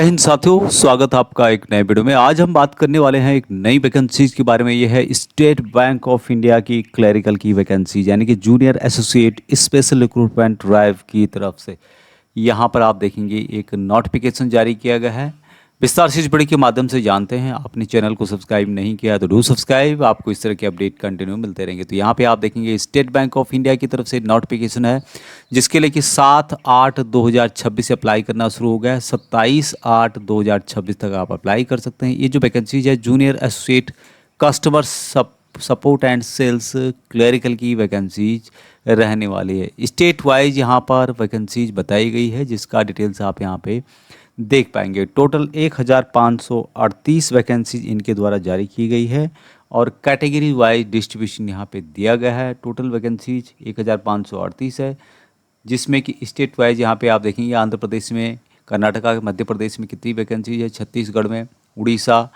जय हिंद साथियों, स्वागत है आपका एक नए वीडियो में। आज हम बात करने वाले हैं एक नई वैकेंसीज के बारे में। ये है स्टेट बैंक ऑफ इंडिया की क्लरिकल की वैकेंसीज, यानी कि junior associate special recruitment drive की तरफ से यहाँ पर आप देखेंगे एक नोटिफिकेशन जारी किया गया है। विस्तार से इस वीडियो के माध्यम से जानते हैं। आपने चैनल को सब्सक्राइब नहीं किया तो डू सब्सक्राइब, आपको इस तरह के अपडेट कंटिन्यू मिलते रहेंगे। तो यहाँ पे आप देखेंगे स्टेट बैंक ऑफ इंडिया की तरफ से नोटिफिकेशन है, जिसके लिए कि 7/8/2026 से अप्लाई करना शुरू हो गया है। 27/8/2026 तक आप अप्लाई कर सकते हैं। ये जो वैकेंसीज है junior associate customer support and sales clerical की वैकेंसीज रहने वाली है। स्टेट वाइज यहाँ पर वैकेंसीज बताई गई है, जिसका डिटेल्स आप यहाँ पे देख पाएंगे। टोटल 1538 वैकेंसीज इनके द्वारा जारी की गई है और कैटेगरी वाइज डिस्ट्रीब्यूशन यहाँ पे दिया गया है। टोटल वैकेंसीज 1538 है, जिसमें कि स्टेट वाइज यहाँ पे आप देखेंगे आंध्र प्रदेश में, कर्नाटका, मध्य प्रदेश में कितनी वैकेंसीज है, छत्तीसगढ़ में, उड़ीसा,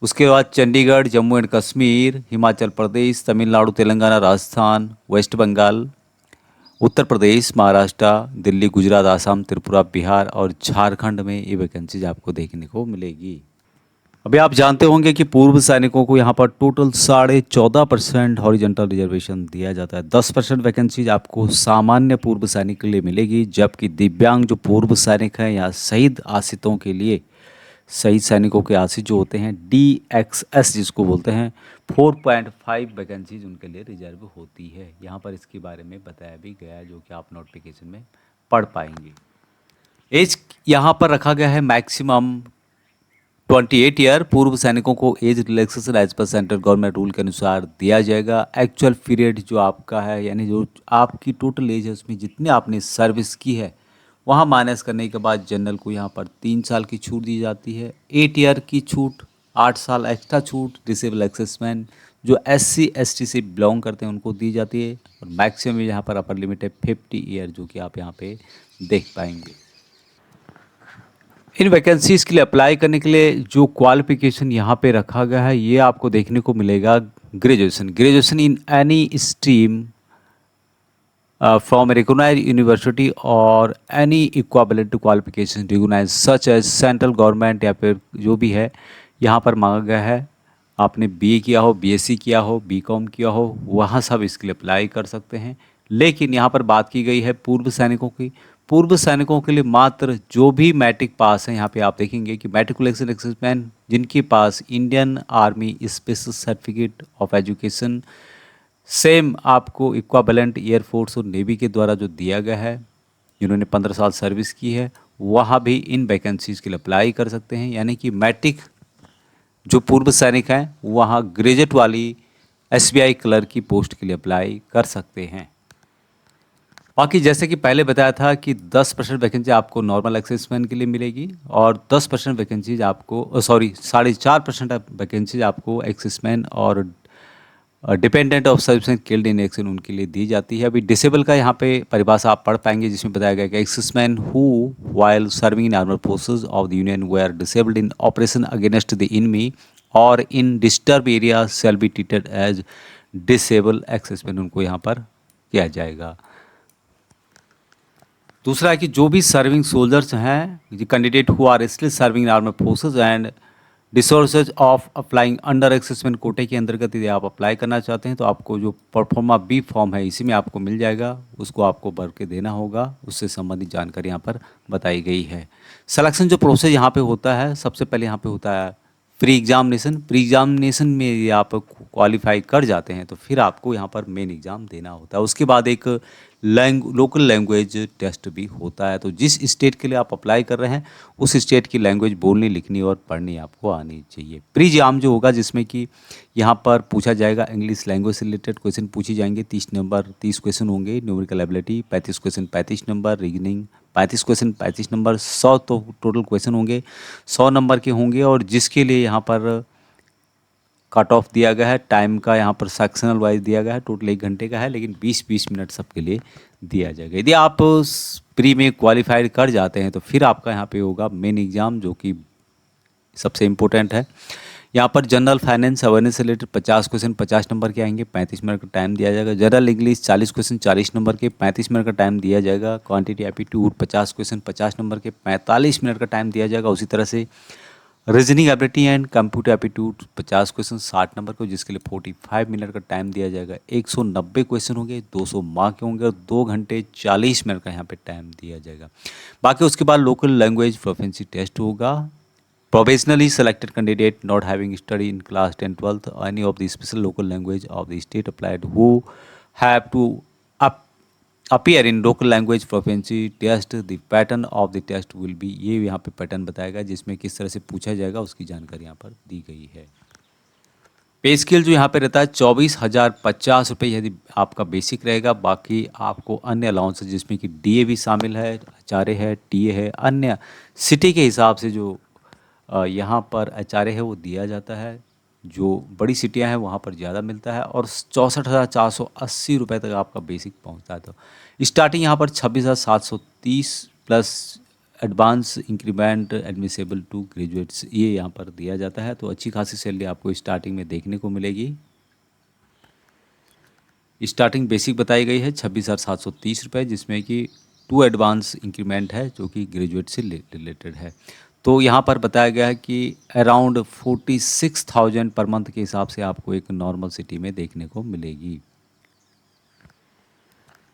उसके बाद चंडीगढ़, जम्मू एंड कश्मीर, हिमाचल प्रदेश, तमिलनाडु, तेलंगाना, राजस्थान, वेस्ट बंगाल, उत्तर प्रदेश, महाराष्ट्र, दिल्ली, गुजरात, आसाम, त्रिपुरा, बिहार और झारखंड में ये वैकेंसीज आपको देखने को मिलेगी। अभी आप जानते होंगे कि पूर्व सैनिकों को यहाँ पर टोटल 14.5% हॉरिजॉन्टल रिजर्वेशन दिया जाता है। 10% वैकेंसीज आपको सामान्य पूर्व सैनिक के लिए मिलेगी, जबकि दिव्यांग जो पूर्व सैनिक हैं या शहीद आश्रितों के लिए, शहीद सैनिकों के आश्रित जो होते हैं, DXS जिसको बोलते हैं, 4.5 वैकेंसीज उनके लिए रिजर्व होती है। यहाँ पर इसके बारे में बताया भी गया है, जो कि आप नोटिफिकेशन में पढ़ पाएंगे। एज यहाँ पर रखा गया है मैक्सिमम 28 ईयर। पूर्व सैनिकों को एज रिलैक्सेशन एज पर सेंट्रल गवर्नमेंट रूल के अनुसार दिया जाएगा। एक्चुअल पीरियड जो आपका है, यानी जो आपकी टोटल एज है उसमें जितने आपने सर्विस की है वहाँ माइनस करने के बाद जनरल को यहाँ पर 3 साल की छूट दी जाती है। 8 ईयर की छूट, 8 साल एक्स्ट्रा छूट डिसेबल एक्सेसमैन जो SC ST से बिलोंग करते हैं उनको दी जाती है। और मैक्सिमम यहाँ पर अपर लिमिट है 50 ईयर, जो कि आप यहाँ पे देख पाएंगे। इन वैकेंसीज़ के लिए अप्लाई करने के लिए जो क्वालिफिकेशन यहाँ पे रखा गया है, ये आपको देखने को मिलेगा graduation in any stream from recognise university और any equivalent qualification recognise such as central government, या फिर जो भी है यहाँ पर मांगा गया है। आपने BA किया हो, BSc किया हो, BCom किया हो, वहाँ सब इसके लिए अप्लाई कर सकते हैं। लेकिन यहाँ पर बात की गई है पूर्व सैनिकों की। पूर्व सैनिकों के लिए मात्र जो भी मैट्रिक पास है, यहाँ पे आप देखेंगे कि मैट्रिकुलेशन एक्सेसमैन जिनके पास Indian army special certificate of education same आपको इक्वाबलेंट एयरफोर्स और नेवी के द्वारा जो दिया गया है, जिन्होंने 15 साल सर्विस की है, वहाँ भी इन वैकेंसीज़ के लिए अप्लाई कर सकते हैं। यानी कि मैट्रिक जो पूर्व सैनिक हैं वहाँ ग्रेजुएट वाली SBI क्लर्क की पोस्ट के लिए अप्लाई कर सकते हैं। बाकी जैसे कि पहले बताया था कि 10% वैकेंसी आपको नॉर्मल एक्सेसमैन के लिए मिलेगी और 10% वैकेंसीज आपको 4.5% वैकेंसीज आपको एक्सेसमैन और dependent of service killed in action उनके लिए दी जाती है। अभी डिसेबल का यहाँ पे परिभाषा आप पढ़ पाएंगे, जिसमें बताया गया कि exservicemen who while serving in armed forces of the union were disabled in operation against the enemy और in disturb area shall be treated as disable exservicemen, उनको यहाँ पर किया जाएगा। दूसरा है कि जो भी सर्विंग सोल्जर्स हैं, candidate who are still serving in armed forces and resources of applying under assessment कोटे के अंतर्गत यदि आप अप्लाई करना चाहते हैं तो आपको जो परफॉर्मा B फॉर्म है इसी में आपको मिल जाएगा, उसको आपको भर के देना होगा। उससे संबंधित जानकारी यहाँ पर बताई गई है। सिलेक्शन जो प्रोसेस यहाँ पे होता है, सबसे पहले यहाँ पे होता है प्री एग्जामिनेशन में यदि आप क्वालिफाई कर जाते हैं तो फिर आपको यहाँ पर मेन एग्ज़ाम देना होता है। उसके बाद एक लोकल लैंग्वेज टेस्ट भी होता है। तो जिस स्टेट के लिए आप अप्लाई कर रहे हैं उस स्टेट की लैंग्वेज बोलनी, लिखनी और पढ़नी आपको आनी चाहिए। प्री एग्जाम जो होगा, जिसमें कि यहाँ पर पूछा जाएगा इंग्लिश लैंग्वेज से रिलेटेड क्वेश्चन पूछी जाएंगे। 30 क्वेश्चन होंगे। Numerical ability 35 question 35 number, reasoning 35 question 35 number, 100 तो टोटल क्वेश्चन होंगे, 100 नंबर के होंगे। और जिसके लिए यहाँ पर कट ऑफ दिया गया है, टाइम का यहाँ पर सेक्शनल वाइज दिया गया है, टोटल 1 घंटे का है, लेकिन 20-20 मिनट सबके लिए दिया जाएगा। यदि आप प्री में क्वालिफाइड कर जाते हैं तो फिर आपका यहाँ पे होगा मेन एग्ज़ाम, जो कि सबसे इम्पोर्टेंट है। यहाँ पर जनरल फाइनेंस अवेयरनेस से रिलेटेड 50 क्वेश्चन 50 नंबर के आएंगे, 35 मिनट का टाइम दिया जाएगा। जनरल इंग्लिश 40 क्वेश्चन 40 नंबर के, 35 मिनट का टाइम दिया जाएगा। क्वांटिटी एप्टीट्यूड 50 क्वेश्चन 50 नंबर के, 45 मिनट का टाइम दिया जाएगा। उसी तरह से reasoning ability and computer aptitude 50 question 60 number को, जिसके लिए 45 मिनट का टाइम दिया जाएगा। 190 क्वेश्चन होंगे, 200 मार्क के होंगे और 2 घंटे 40 मिनट का यहाँ पे टाइम दिया जाएगा। बाकी उसके बाद लोकल लैंग्वेज प्रोफिशिएंसी टेस्ट होगा। Provisionally selected candidate not having studied in class 10 12th or any of the special local language of the state applied who have to up, appear in local language proficiency test. The pattern of the test will be, ये यहाँ पे pattern बताएगा जिसमें किस तरह से पूछा जाएगा, उसकी जानकारी यहाँ पर दी गई है। पे स्केल जो यहाँ पे रहता है 24,050 रुपये यदि आपका बेसिक रहेगा। बाकी आपको अन्य अलाउंस जिसमें कि डीए भी शामिल है, एचआरए है, टीए है, अन्य सिटी के हिसाब से जो यहाँ पर एचआरए है वो दिया जाता है। जो बड़ी सिटियाँ हैं वहाँ पर ज़्यादा मिलता है और 64,480 रुपये तक आपका बेसिक पहुँचता है। तो स्टार्टिंग यहाँ पर 26,730 plus advance increment admissible to graduates ये यहाँ पर दिया जाता है। तो अच्छी खासी सैलरी आपको स्टार्टिंग में देखने को मिलेगी। स्टार्टिंग बेसिक बताई गई है 26,730 रुपये, जिसमें कि 2 एडवांस इंक्रीमेंट है जो कि ग्रेजुएट से रिलेटेड है। तो यहाँ पर बताया गया है कि अराउंड 46,000 पर मंथ के हिसाब से आपको एक नॉर्मल सिटी में देखने को मिलेगी।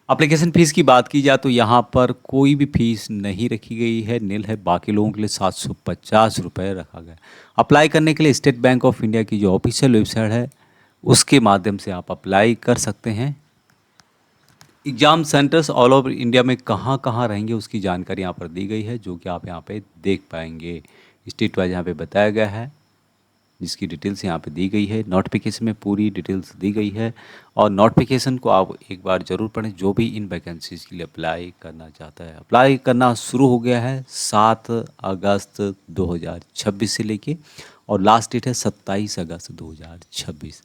एप्लीकेशन फ़ीस की बात की जाए तो यहाँ पर कोई भी फीस नहीं रखी गई है, नील है। बाकी लोगों के लिए 750 रुपये रखा गया है। अप्लाई करने के लिए स्टेट बैंक ऑफ इंडिया की जो ऑफिशियल वेबसाइट है उसके माध्यम से आप अप्लाई कर सकते हैं। Exam centres all over India में कहाँ कहाँ रहेंगे उसकी जानकारी यहाँ पर दी गई है, जो कि आप यहाँ पे देख पाएंगे। स्टेट वाइज यहाँ पे बताया गया है, जिसकी डिटेल्स यहाँ पे दी गई है। नोटिफिकेशन में पूरी डिटेल्स दी गई है और नोटिफिकेशन को आप एक बार ज़रूर पढ़ें जो भी इन वैकेंसीज़ के लिए अप्लाई करना चाहता है। अप्लाई करना शुरू हो गया है 7 अगस्त 2026 से लेके और लास्ट डेट है 27 अगस्त 2026।